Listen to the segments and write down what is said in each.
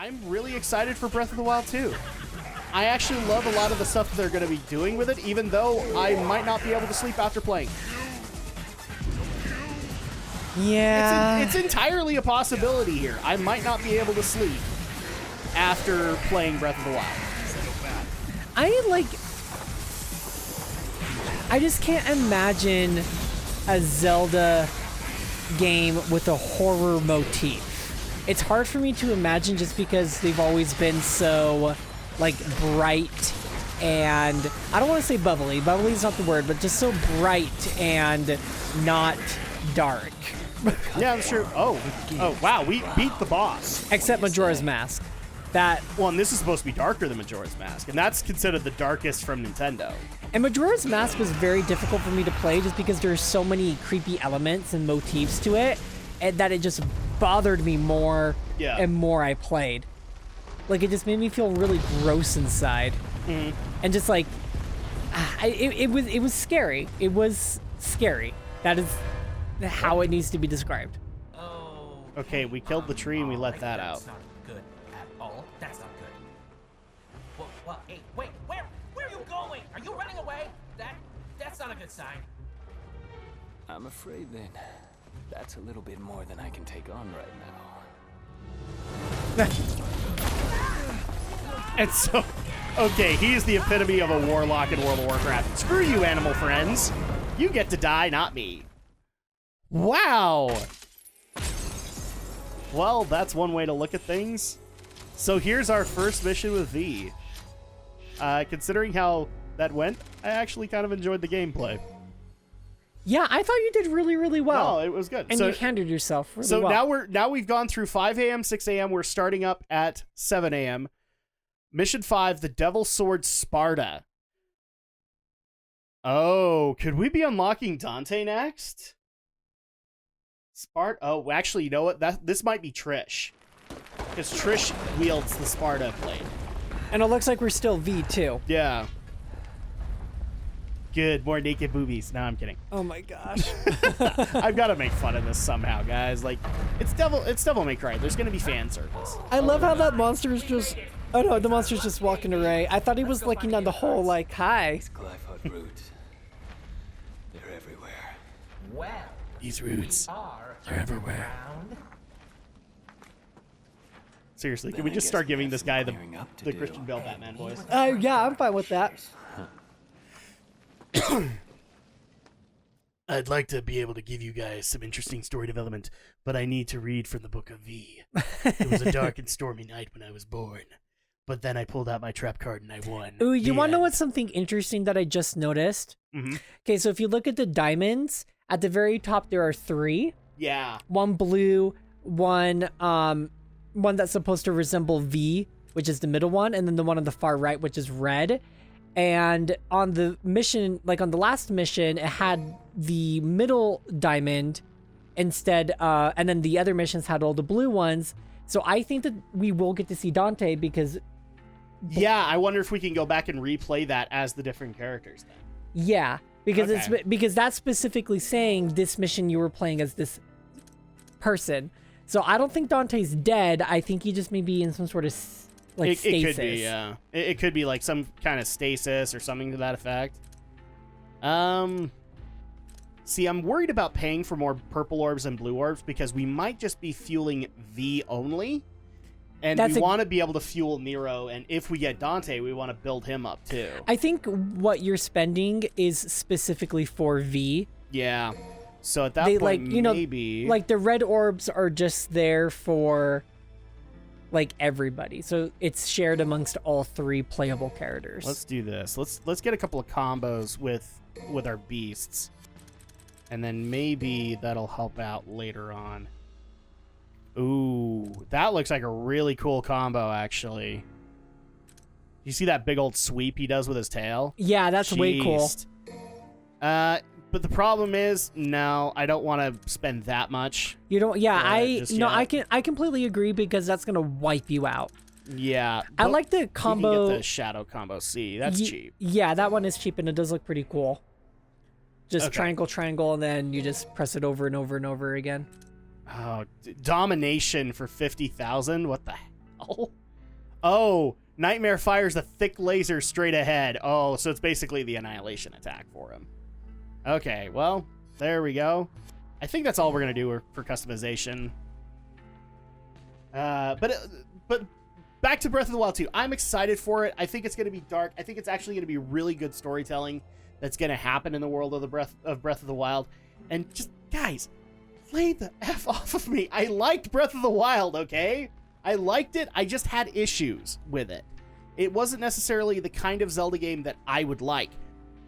I'm really excited for Breath of the Wild 2. I actually love a lot of the stuff that they're going to be doing with it, even though I might not be able to sleep after playing. Yeah. It's entirely a possibility here. I might not be able to sleep after playing Breath of the Wild. I just can't imagine a Zelda game with a horror motif. It's hard for me to imagine just because they've always been so, like, bright and... I don't want to say bubbly. Bubbly is not the word, but just so bright and not dark. Yeah, I'm sure. Oh, wow, we beat the boss. Except Majora's Mask. Well, and this is supposed to be darker than Majora's Mask, and that's considered the darkest from Nintendo. And Majora's Mask was very difficult for me to play just because there's so many creepy elements and motifs to it, and that it just bothered me more and more I played. Like, it just made me feel really gross inside. Mm-hmm. And just like, it was scary. It was scary. That is how it needs to be described. Okay, we killed the tree and we let that out. That's not good at all. That's not good. Well, hey, wait, where are you going? Are you running away? That's not a good sign. I'm afraid then that's a little bit more than I can take on right now. And so, okay, he's the epitome of a warlock in World of Warcraft. Screw you, animal friends. You get to die, not me. Wow. Well, that's one way to look at things. So here's our first mission with V. Considering how that went, I actually kind of enjoyed the gameplay. Yeah, I thought you did really, really well. No, it was good. And you handled yourself really well. So now we've gone through 5 a.m., 6 a.m. We're starting up at 7 a.m. Mission 5, the Devil's Sword Sparta. Oh, could we be unlocking Dante next? Sparta? Oh, actually, you know what? This might be Trish. Because Trish wields the Sparta blade. And it looks like we're still V, too. Yeah. Good, more naked boobies. No, I'm kidding. Oh my gosh. I've got to make fun of this somehow, guys. Like, it's Devil May Cry. There's going to be fan service. I love how that monster is just... Oh no, the monster's just walking away. I thought he was looking down the hole like, hi. These glyphosate roots, they're everywhere. Well, These roots are are everywhere. around. Seriously, can Then we I just guess start we giving have this some guy clearing up to the do. Christian Bale Batman voice? Yeah, I'm fine with that. I'd like to be able to give you guys some interesting story development, but I need to read from the Book of V. It was a dark and stormy night when I was born, but then I pulled out my trap card and I won. Ooh, you want to know The what's something interesting that I just noticed? end. Mhm. Okay, so if you look at the diamonds, at the very top there are 3. Yeah. One blue, one that's supposed to resemble V, which is the middle one, and then the one on the far right, which is red. And on the mission, like on the last mission, it had the middle diamond instead, and then the other missions had all the blue ones. So I think that we will get to see Dante because... Yeah, I wonder if we can go back and replay that as the different characters then. Yeah, because Okay. because that's specifically saying this mission you were playing as this person. So I don't think Dante's dead. I think he just may be in some sort of stasis. It could be, yeah. It could be like some kind of stasis or something to that effect. See, I'm worried about paying for more purple orbs and blue orbs because we might just be fueling V only. And we want to be able to fuel Nero, and if we get Dante, we want to build him up too. I think what you're spending is specifically for V. Yeah. So at that point, like, you know, maybe... like the red orbs are just there for like everybody. So it's shared amongst all 3 playable characters. Let's do this. Let's get a couple of combos with our beasts. And then maybe that'll help out later on. Ooh, that looks like a really cool combo, actually. You see that big old sweep he does with his tail? Yeah, that's way cool. Jeez. But the problem is, no, I don't want to spend that much. You don't, yeah, just I yet. I completely agree because that's gonna wipe you out. Yeah. I but like the we combo. can get the Shadow Combo C. That's cheap. Yeah, that one is cheap and it does look pretty cool. Just Okay. triangle, triangle, and then you just press it over and over and over again. Oh, domination for 50,000? What the? hell? Oh, Nightmare fires a thick laser straight ahead. Oh, so it's basically the annihilation attack for him. Okay, well, there we go. I think that's all we're gonna do for customization. But back to Breath of the Wild 2. I'm excited for it. I think it's gonna be dark. I think it's actually gonna be really good storytelling that's gonna happen in the world of Breath of the Wild. And just, guys, lay the F off of me. I liked Breath of the Wild, okay? I liked it. I just had issues with it. It wasn't necessarily the kind of Zelda game that I would like.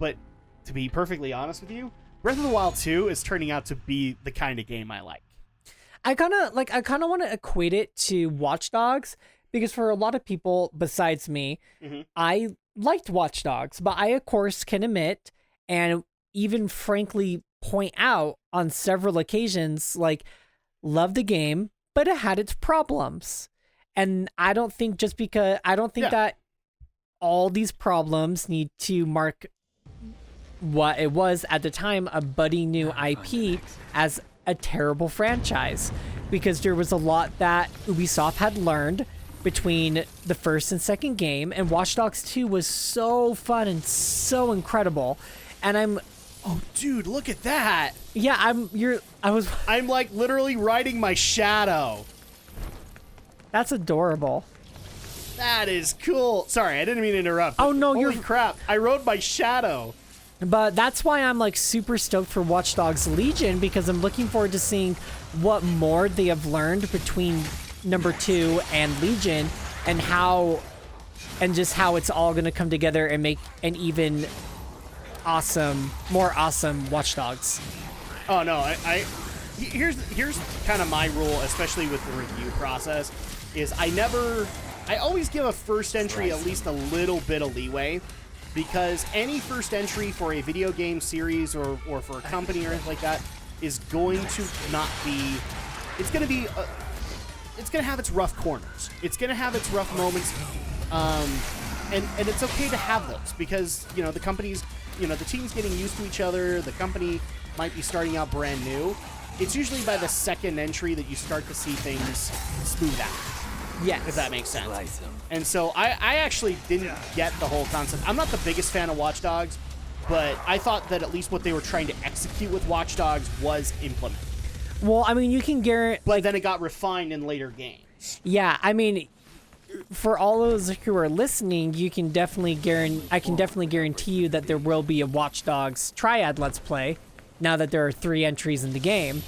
But to be perfectly honest with you, Breath of the Wild 2 is turning out to be the kind of game I like. I kind of want to equate it to Watch Dogs, because for a lot of people besides me, I liked Watch Dogs, but I of course can admit and even frankly point out on several occasions, like, love the game, but it had its problems. And I don't think that all these problems need to mark what it was at the time a budding new IP as a terrible franchise, because there was a lot that Ubisoft had learned between the first and second game, and Watch Dogs 2 was so fun and so incredible. And oh dude, look at that. Yeah, I'm like literally riding my shadow. That's adorable. That is cool. Sorry, I didn't mean to interrupt. Oh no, holy crap. I rode my shadow. But that's why I'm like super stoked for Watch Dogs Legion, because I'm looking forward to seeing what more they have learned between number 2 and Legion, and just how it's all going to come together and make an even more awesome Watch Dogs. Oh no, here's kind of my rule, especially with the review process, is I always give a first entry at least a little bit of leeway. Because any first entry for a video game series or for a company or anything like that is going to not be... It's going to have its rough corners. It's going to have its rough moments. And it's okay to have those, because, you know, the company's... You know, the team's getting used to each other. The company might be starting out brand new. It's usually by the second entry that you start to see things smooth out. Yes. If that makes sense. And so I actually didn't get the whole concept. I'm not the biggest fan of Watch Dogs, but I thought that at least what they were trying to execute with Watch Dogs was implemented. Well, I mean, you can guarantee... But then it got refined in later games. Yeah, I mean, for all those who are listening, I can definitely guarantee you that there will be a Watch Dogs Triad Let's Play, now that there are 3 entries in the game.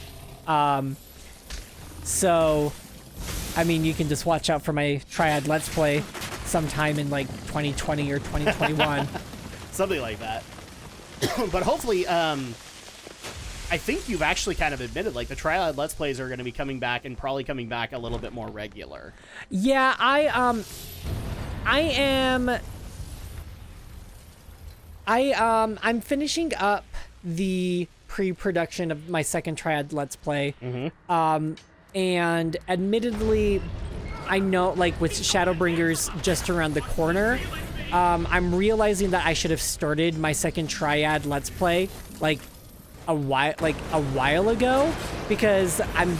So... I mean, you can just watch out for my Triad Let's Play sometime in, like, 2020 or 2021. Something like that. But hopefully, I think you've actually kind of admitted, like, the Triad Let's Plays are going to be coming back, and probably coming back a little bit more regular. Yeah, I'm finishing up the pre-production of my second Triad Let's Play. And admittedly, I know, like, with Shadowbringers just around the corner, I'm realizing that I should have started my second Triad Let's Play like a while ago, because I'm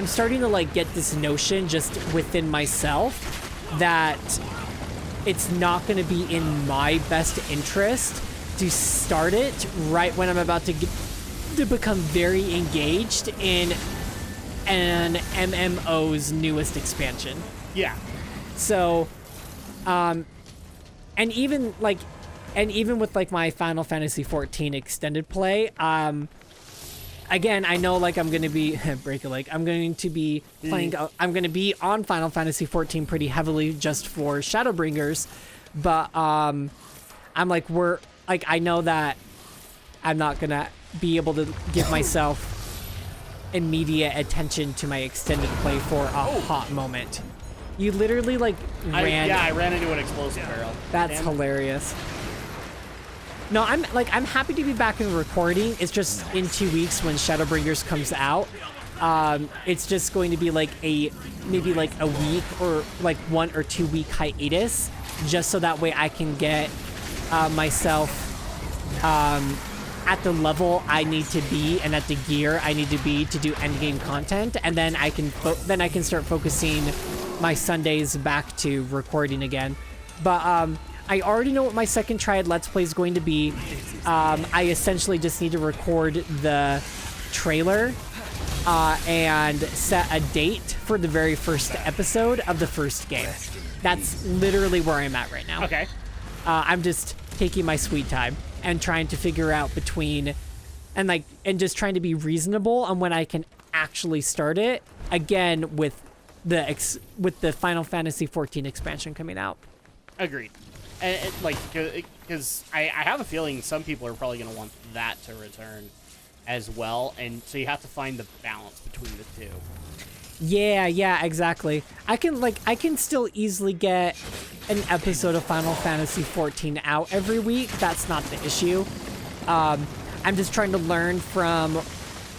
starting to like get this notion just within myself that it's not going to be in my best interest to start it right when I'm about to become very engaged in an MMO's newest expansion. Yeah. So, and even with like my Final Fantasy 14 extended play, again, I know like I'm going to be break a leg. I'm going to be playing. I'm going to be on Final Fantasy 14 pretty heavily just for Shadowbringers, but I'm like I know that I'm not gonna be able to give myself immediate attention to my extended play for a hot moment. You literally like ran. I ran into an explosive barrel. That's hilarious. No, I'm happy to be back in recording. It's just in 2 weeks when Shadowbringers comes out. It's just going to be like maybe like a week or like 1 or 2 week hiatus, just so that way I can get myself at the level I need to be and at the gear I need to be to do endgame content, and then I can start focusing my Sundays back to recording again. But I already know what my second Triad Let's Play is going to be. I essentially just need to record the trailer and set a date for the very first episode of the first game. That's literally where I'm at right now. Okay. I'm just taking my sweet time and trying to figure out between and just trying to be reasonable on when I can actually start it again with the Final Fantasy 14 expansion coming out. Agreed. And like, because I have a feeling some people are probably going to want that to return as well, and so you have to find the balance between the two. Yeah, exactly. I can still easily get an episode of Final Fantasy 14 out every week. That's not the issue. I'm just trying to learn from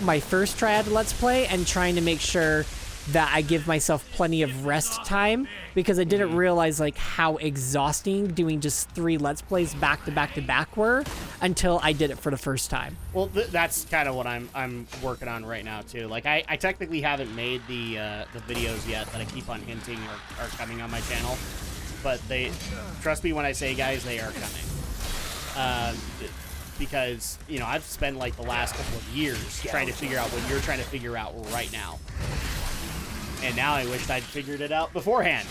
my first Triad Let's Play and trying to make sure that I give myself plenty of rest time, because I didn't realize like how exhausting doing just 3 Let's Plays back to back to back were until I did it for the first time. Well, that's kind of what I'm working on right now too. Like I technically haven't made the videos yet that I keep on hinting are coming on my channel, but they, trust me when I say, guys, they are coming. Because, you know, I've spent like the last couple of years trying to figure out what you're trying to figure out right now. And now I wished I'd figured it out beforehand.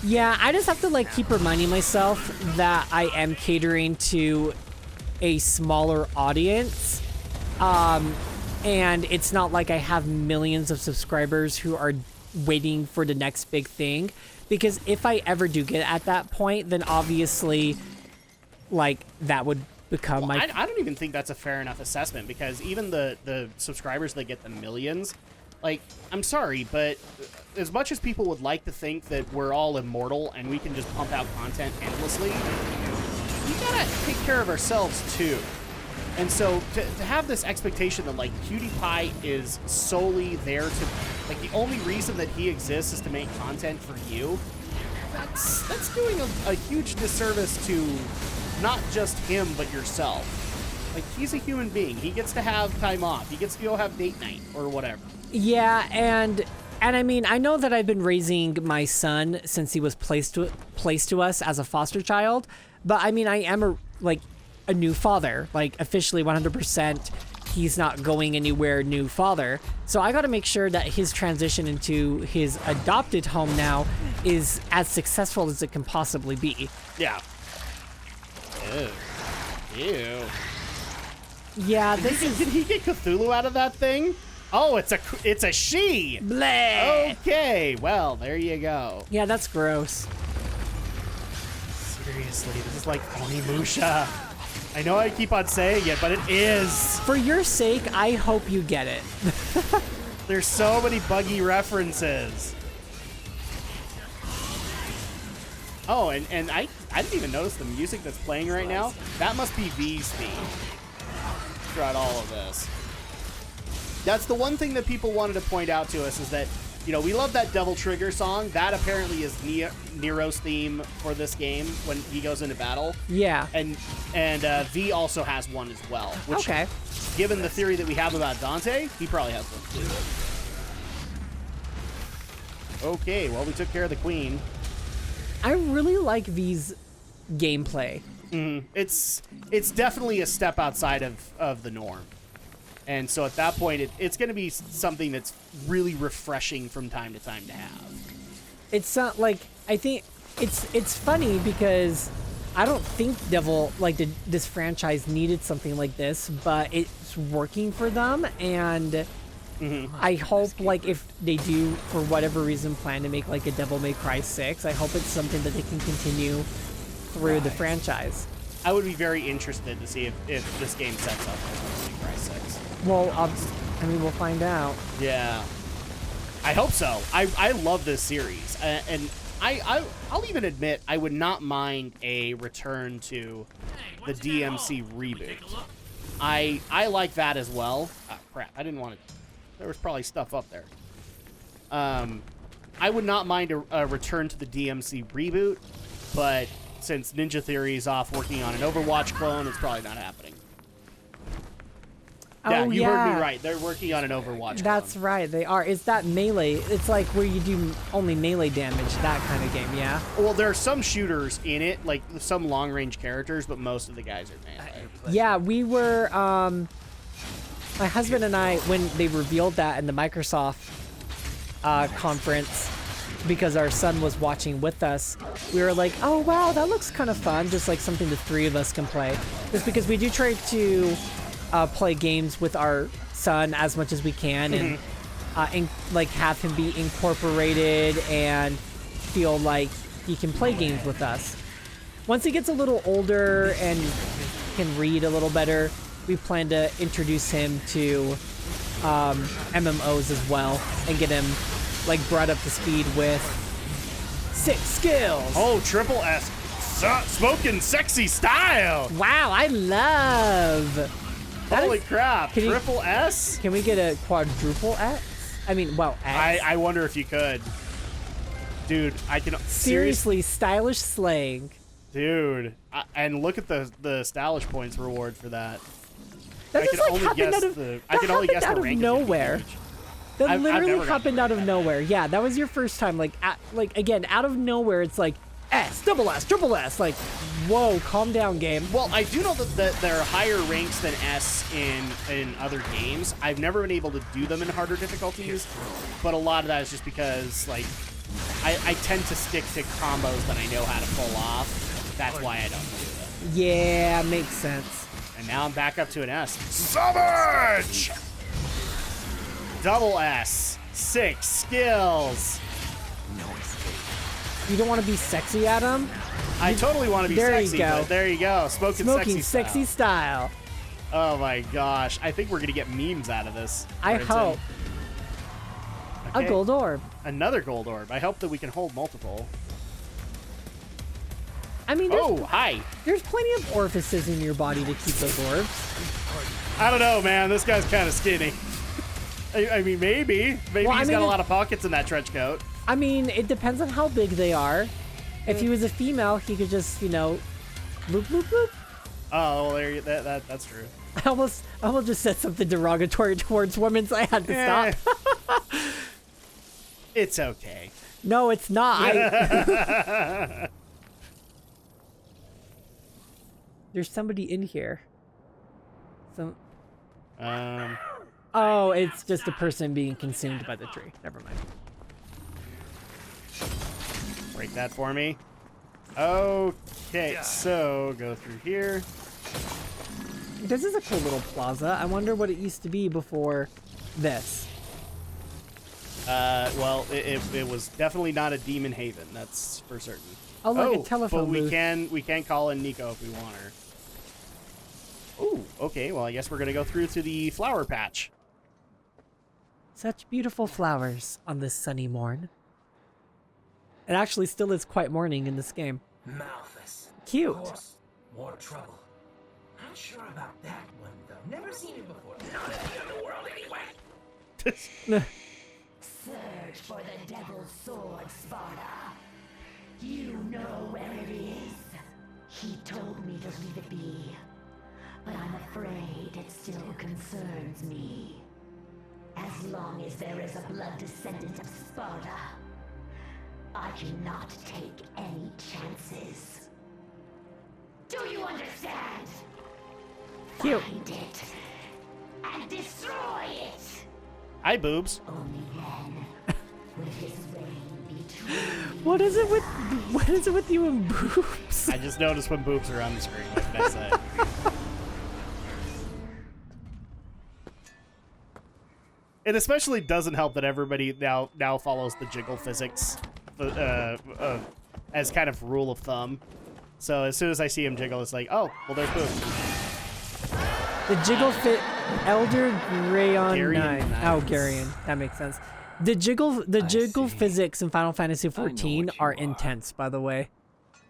Yeah, I just have to like keep reminding myself that I am catering to a smaller audience. And it's not like I have millions of subscribers who are waiting for the next big thing. Because if I ever do get at that point, then obviously, like, that would become my... I don't even think that's a fair enough assessment, because even the subscribers that get the millions, like, I'm sorry, but as much as people would like to think that we're all immortal and we can just pump out content endlessly, we gotta take care of ourselves too. And so to have this expectation that like PewDiePie is solely there to, like, the only reason that he exists is to make content for you, that's doing a huge disservice to not just him but yourself. Like, he's a human being. He gets to have time off. He gets to go have date night or whatever. Yeah, and I mean, I know that I've been raising my son since he was placed to us as a foster child, but I mean, I am a new father, like officially 100%. He's not going anywhere, new father. So I got to make sure that his transition into his adopted home now is as successful as it can possibly be. Yeah. Ew. Yeah, Did he get Cthulhu out of that thing? Oh, it's a she. Bleh. Okay, well, there you go. Yeah, that's gross. Seriously, this is like Onimusha. I know I keep on saying it, but it is. For your sake, I hope you get it. There's so many buggy references. Oh, and I didn't even notice the music that's playing right now. That must be V's theme throughout all of this. That's the one thing that people wanted to point out to us, is that, you know, we love that Devil Trigger song. That apparently is Nero's theme for this game when he goes into battle. Yeah. And V also has one as well. Which, okay. Given the theory that we have about Dante, he probably has one too. Okay, well, we took care of the queen. I really like V's gameplay. Mm-hmm. It's definitely a step outside of the norm. And so at that point, it's going to be something that's really refreshing from time to time to have. It's not like, I think it's funny because I don't think this franchise needed something like this, but it's working for them. And I hope, like, if they do, for whatever reason, plan to make like a Devil May Cry 6, I hope it's something that they can continue through the franchise. I would be very interested to see if this game sets up for Devil May Cry 6. Well, I mean, we'll find out. Yeah. I hope so. I love this series. And I'll even admit I would not mind a return to the DMC reboot. I like that as well. Crap, I didn't want to... There was probably stuff up there. I would not mind a return to the DMC reboot, but since Ninja Theory is off working on an Overwatch clone, it's probably not happening. Yeah, Oh, you heard yeah. me right. They're working on an Overwatch. That's clone. right, they are. It's that melee. It's like where you do only melee damage, that kind of game, yeah? Well, there are some shooters in it, like some long-range characters, but most of the guys are melee. Yeah, we were, my husband and I, when they revealed that in the Microsoft conference, because our son was watching with us, we were like, oh wow, that looks kind of fun, just like something the three of us can play. Just because we do try to play games with our son as much as we can, and like have him be incorporated and feel like he can play games with us. Once he gets a little older and can read a little better, we plan to introduce him to MMOs as well and get him like brought up to speed with 6 skills. Oh, triple S. Smoking sexy style. Wow, I love. That Holy is- crap. can you- Triple S? Can we get a quadruple X? I mean, well, X. I wonder if you could. Dude, I can Seriously, stylish slang. Dude, and look at the stylish points reward for that. That I just can like only happened guess out of. the- I that can only guess happened the out of rank of nowhere. damage. That I've literally never gotten happened out of nowhere. Yeah, that was your first time. Like, again, out of nowhere, it's like S, double S, triple S. Like, whoa, calm down, game. Well, I do know that there are higher ranks than S in other games. I've never been able to do them in harder difficulties, but a lot of that is just because, like, I tend to stick to combos that I know how to pull off. That's why I don't do them. Yeah, makes sense. And now I'm back up to an S. Savage! Double S. 6 skills. You don't want to be sexy, Adam? I totally want to be There you sexy, go. but there you go. Smoking Sexy style. Oh my gosh. I think we're going to get memes out of this. I Brenton. hope. Okay. A gold orb. Another gold orb. I hope that we can hold multiple. I mean, Oh, hi. there's plenty of orifices in your body to keep those orbs. I don't know, man. This guy's kind of skinny. I mean, maybe. Maybe Well, I he's mean, got a it- lot of pockets in that trench coat. I mean, it depends on how big they are. If he was a female, he could just, you know, bloop, bloop, bloop. Oh, well, there you, that's true. I almost just said something derogatory towards women, so I had to Eh. stop. It's okay. No, it's not. There's somebody in here. Oh, it's just a person being consumed by the tree. Never mind. Break that for me. Okay, so go through here. This is a cool little plaza. I wonder what it used to be before this. Well, it was definitely not a demon haven. That's for certain. Oh, look, a telephone but we booth. can call in Nico if we want her. Ooh, okay. Well, I guess we're gonna go through to the flower patch. Such beautiful flowers on this sunny morn. It actually still is quite morning in this game. Malthus. Cute. Of course, more trouble. Not sure about that one, though. Never seen it before. Not in the underworld, anyway. Search for the Devil's Sword, Sparta. You know where it is. He told me to leave it be, but I'm afraid it still concerns me. As long as there is a blood descendant of Sparta, I cannot take any chances. Do you understand? Cute. Find it and destroy it. Hi, boobs. Only then will his reign be true. What is it with you and boobs? I just noticed when boobs are on the screen. What can I say? It especially doesn't help that everybody now follows the jiggle physics as kind of rule of thumb. So as soon as I see him jiggle, it's like, oh, well, there's boobs. The jiggle fit Elder Grayon Garion 9. Knights. Oh, Garion. That makes sense. The jiggle physics in Final Fantasy what XIV you are are. intense, by the way.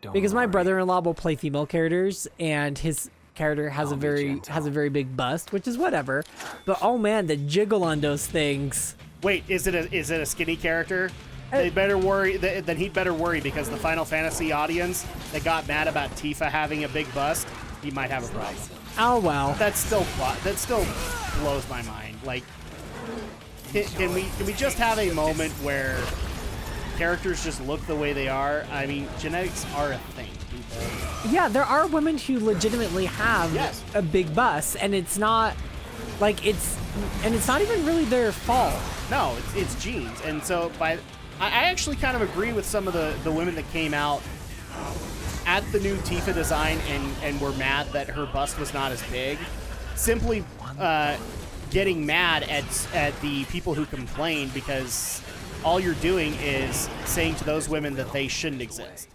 Don't Because my worry. brother-in-law will play female characters, and his character has I'll a be very gentle. big bust, which is whatever. But oh man, the jiggle on those things. Wait, is it a skinny character? They better worry. Then he'd better worry because the Final Fantasy audience that got mad about Tifa having a big bust, he might have a problem. Oh well. That's still blows my mind. Like, can we just have a moment where characters just look the way they are? I mean, genetics are a thing, people. Yeah, there are women who legitimately have Yes. a big bust, and it's not like it's not even really their fault. No, it's genes. And so I actually kind of agree with some of the women that came out at the new Tifa design and were mad that her bust was not as big. Simply getting mad at the people who complained, because all you're doing is saying to those women that they shouldn't exist.